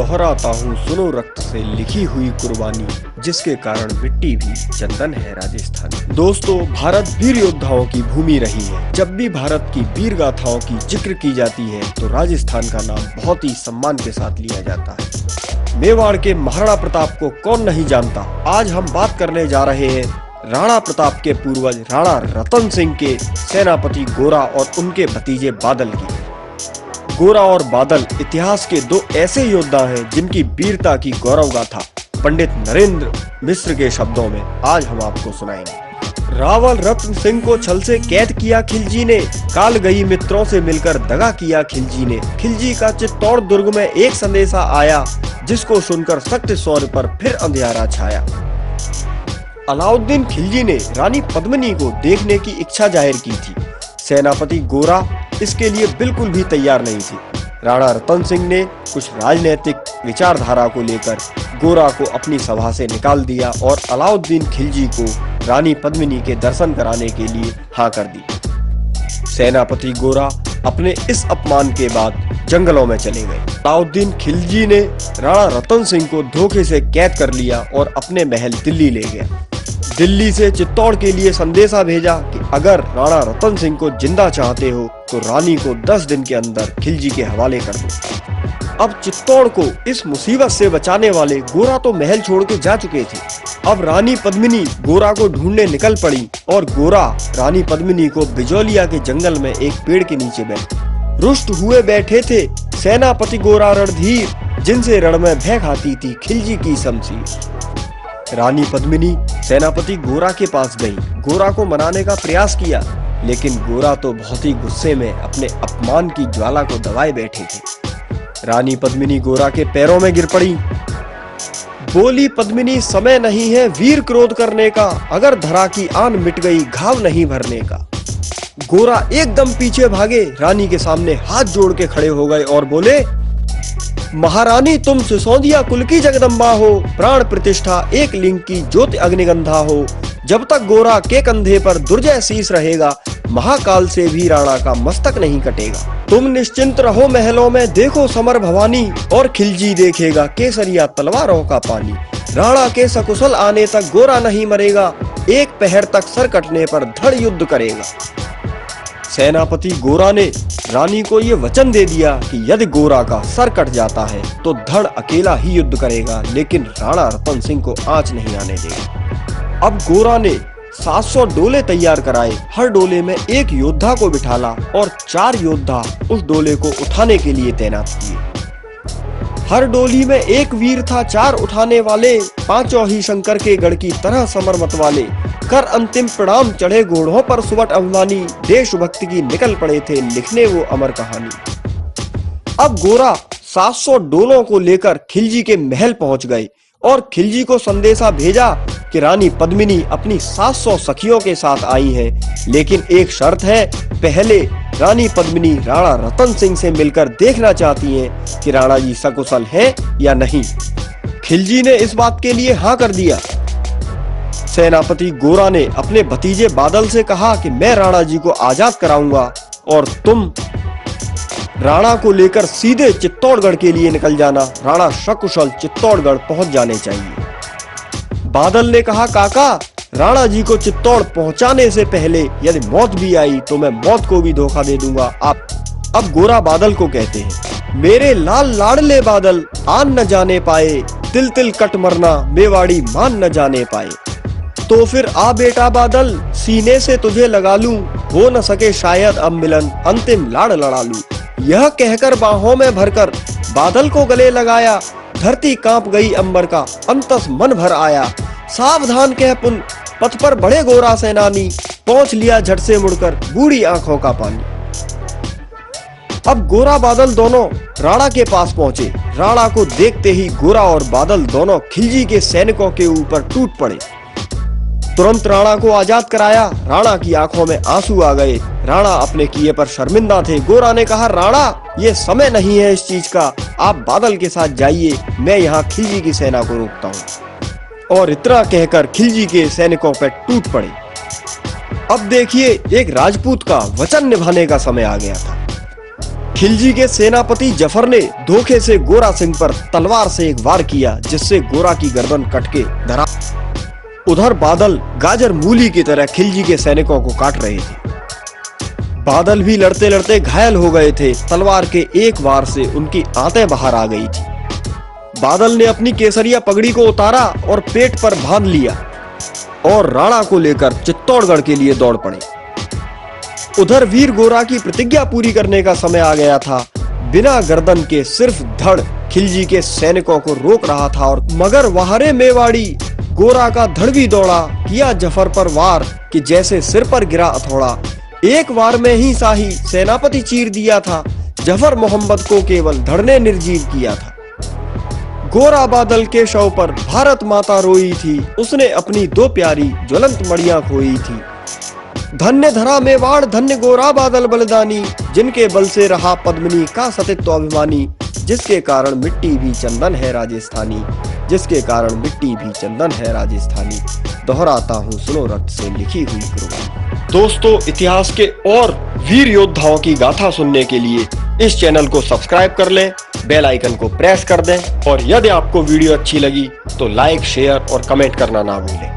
दोहराता हूँ सुनो रक्त से लिखी हुई कुर्बानी, जिसके कारण मिट्टी भी चंदन है राजस्थान। दोस्तों, भारत वीर योद्धाओं की भूमि रही है। जब भी भारत की वीर गाथाओं की जिक्र की जाती है तो राजस्थान का नाम बहुत ही सम्मान के साथ लिया जाता है। मेवाड़ के महाराणा प्रताप को कौन नहीं जानता। आज हम बात करने जा रहे हैं राणा प्रताप के पूर्वज राणा रतन सिंह के सेनापति गोरा और उनके भतीजे बादल की। गोरा और बादल इतिहास के दो ऐसे योद्धा हैं जिनकी वीरता की गौरव गाथा पंडित नरेंद्र मिश्र के शब्दों में आज हम आपको सुनाएंगे। रावल रतन सिंह को छल से कैद किया खिलजी ने, काल गई मित्रों से मिलकर दगा किया खिलजी ने। खिलजी का चित्तौड़ दुर्ग में एक संदेशा आया, जिसको सुनकर सख्त शौर्य पर फिर अंधियारा छाया। अलाउद्दीन खिलजी ने रानी पद्मिनी को देखने की इच्छा जाहिर की थी। सेनापति गोरा इसके लिए बिल्कुल भी तैयार नहीं थी। राणा रतन सिंह ने कुछ राजनीतिक विचारधारा को लेकर गोरा को अपनी सभा से निकाल दिया और अलाउद्दीन खिलजी को रानी पद्मिनी के दर्शन कराने के लिए हाँ कर दी। सेनापति गोरा अपने इस अपमान के बाद जंगलों में चले गए। अलाउद्दीन खिलजी ने राणा रतन सिंह को धोखे से कैद कर लिया और अपने महल दिल्ली ले गया। दिल्ली से चित्तौड़ के लिए संदेशा भेजा कि अगर राणा रतन सिंह को जिंदा चाहते हो तो रानी को 10 दिन के अंदर खिलजी के हवाले कर दो। अब चित्तौड़ को इस मुसीबत से बचाने वाले गोरा तो महल छोड़ के जा चुके थे। अब रानी पद्मिनी गोरा को ढूंढने निकल पड़ी और गोरा रानी पद्मिनी को बिजौलिया के जंगल में एक पेड़ के नीचे बैठे रुष्ट हुए बैठे थे। सेनापति गोरा रणधीर, जिनसे रण में भय खाती थी खिलजी की शमशीर। रानी पद्मिनी सेनापति गोरा के पास गई, गोरा को मनाने का प्रयास किया, लेकिन गोरा तो बहुत ही गुस्से में अपने अपमान की ज्वाला को दबाए बैठे थे। रानी पद्मिनी गोरा के पैरों में गिर पड़ी। बोली पद्मिनी, समय नहीं है वीर क्रोध करने का, अगर धरा की आन मिट गई घाव नहीं भरने का। गोरा एकदम पीछे भागे, रानी के सामने हाथ जोड़ के खड़े हो गए और बोले, महारानी तुम सिसोदिया कुल की जगदम्बा हो, प्राण प्रतिष्ठा एक लिंग की ज्योति अग्निगंधा हो। जब तक गोरा के कंधे पर दुर्जय शीश रहेगा, महाकाल से भी राणा का मस्तक नहीं कटेगा। तुम निश्चिंत रहो महलों में, देखो समर भवानी, और खिलजी देखेगा केसरिया तलवारों का पानी। राणा के सकुशल आने तक गोरा नहीं मरेगा, एक पहर तक सर कटने पर धड़ युद्ध करेगा। सेनापति गोरा ने रानी को ये वचन दे दिया कि यदि गोरा का सर कट जाता है तो धड़ अकेला ही युद्ध करेगा, लेकिन राणा रतन सिंह को आंच नहीं आने देगा। अब गोरा ने 700 डोले तैयार कराए, हर डोले में एक योद्धा को बिठाला और 4 योद्धा उस डोले को उठाने के लिए तैनात किए। हर डोली में एक वीर था, 4 उठाने वाले, पांचों ही शंकर के गढ़ की तरह समर मत वाले। कर अंतिम प्रणाम चढ़े घोड़ों पर सुबट अभिमानी, देशभक्ति की निकल पड़े थे लिखने वो अमर कहानी। अब गोरा 700 डोलों को लेकर खिलजी के महल पहुंच गए और खिलजी को संदेशा भेजा कि रानी पद्मिनी अपनी 700 सखियों के साथ आई हैं, लेकिन एक शर्त है, पहले रानी पद्मिनी राणा रतन सिंह से मिलकर देखना चाहती हैं कि राणा जी सकुशल हैं या नहीं। खिलजी ने इस बात के लिए हाँ कर दिया। सेनापति गोरा ने अपने भतीजे बादल से कहा कि मैं राणा जी को आजाद कराऊंगा और तुम राणा को लेकर सीधे चित्तौड़गढ़ के लिए निकल जाना। राणा सकुशल चित्तौड़गढ़ पहुंच जाने चाहिए। बादल ने कहा, काका, राणा जी को चित्तौड़ पहुंचाने से पहले यदि मौत भी आई तो मैं मौत को भी धोखा दे दूंगा। आप अब गोरा बादल को कहते हैं, मेरे लाल लाडले बादल, आन न जाने पाए, तिल तिल कट मरना मेवाड़ी मान न जाने पाए। तो फिर आ बेटा बादल, सीने से तुझे लगा लूं, हो न सके शायद अब मिलन, अंतिम लाड़ लड़ा लूं। यह कहकर बाहों में भरकर बादल को गले लगाया, धरती कांप गई अंबर का अंतस मन भर आया। सावधान कह पुन पथ पर बड़े गोरा सेनानी, पहुंच लिया झट से मुड़कर बूढ़ी आंखों का पानी। अब गोरा बादल दोनों राणा के पास पहुंचे। राणा को देखते ही गोरा और बादल दोनों खिलजी के सैनिकों के ऊपर टूट पड़े। तुरंत राणा को आजाद कराया। राणा की आंखों में आंसू आ गए। राणा अपने किए पर शर्मिंदा थे। गोरा ने कहा, राणा, ये समय नहीं है इस चीज का, आप बादल के साथ जाइए, मैं यहाँ खिलजी की सेना को रोकता हूँ। और इतना कहकर खिलजी के सैनिकों पर टूट पड़े। अब देखिए, एक राजपूत का वचन निभाने का समय आ गया था। खिलजी के सेनापति जफर ने धोखे से गोरा सिंह पर तलवार से एक वार किया, जिससे गोरा की गर्दन कट के धरा। उधर बादल गाजर मूली की तरह खिलजी के सैनिकों को काट रहे थे। बादल भी लड़ते लड़ते घायल हो गए थे। तलवार के एक वार से उनकी आंतें बाहर आ गई थी। बादल ने अपनी केसरिया पगड़ी को उतारा और पेट पर बांध लिया और राणा को लेकर चित्तौड़गढ़ के लिए दौड़ पड़े। उधर वीर गोरा की प्रतिज्ञा पूरी करने का समय आ गया था। बिना गर्दन के सिर्फ धड़ खिलजी के सैनिकों को रोक रहा था, और मगर वहारे मेवाड़ी गोरा का धड़ भी दौड़ा, किया जफर पर वार कि जैसे सिर पर गिरा हथौड़ा। एक वार में ही शाही सेनापति चीर दिया था। जफर मोहम्मद को केवल धड़ ने निर्जीव किया था। गोरा बादल के शव पर भारत माता रोई थी, उसने अपनी दो प्यारी ज्वलंत मड़ियां खोई थी। धन्य धरा मेवाड़, धन्य गोरा बादल बलिदानी, जिनके बल से रहा पद्मिनी का सतित्व अभिमानी। जिसके कारण मिट्टी भी चंदन है राजस्थानी, जिसके कारण मिट्टी भी चंदन है राजस्थानी। दोहराता हूँ, सुनो रक्त से लिखी हुई कुर्बानी। दोस्तों, इतिहास के और वीर योद्धाओं की गाथा सुनने के लिए इस चैनल को सब्सक्राइब कर लें, बेल आइकन को प्रेस कर दें, और यदि आपको वीडियो अच्छी लगी तो लाइक, शेयर और कमेंट करना ना भूलें।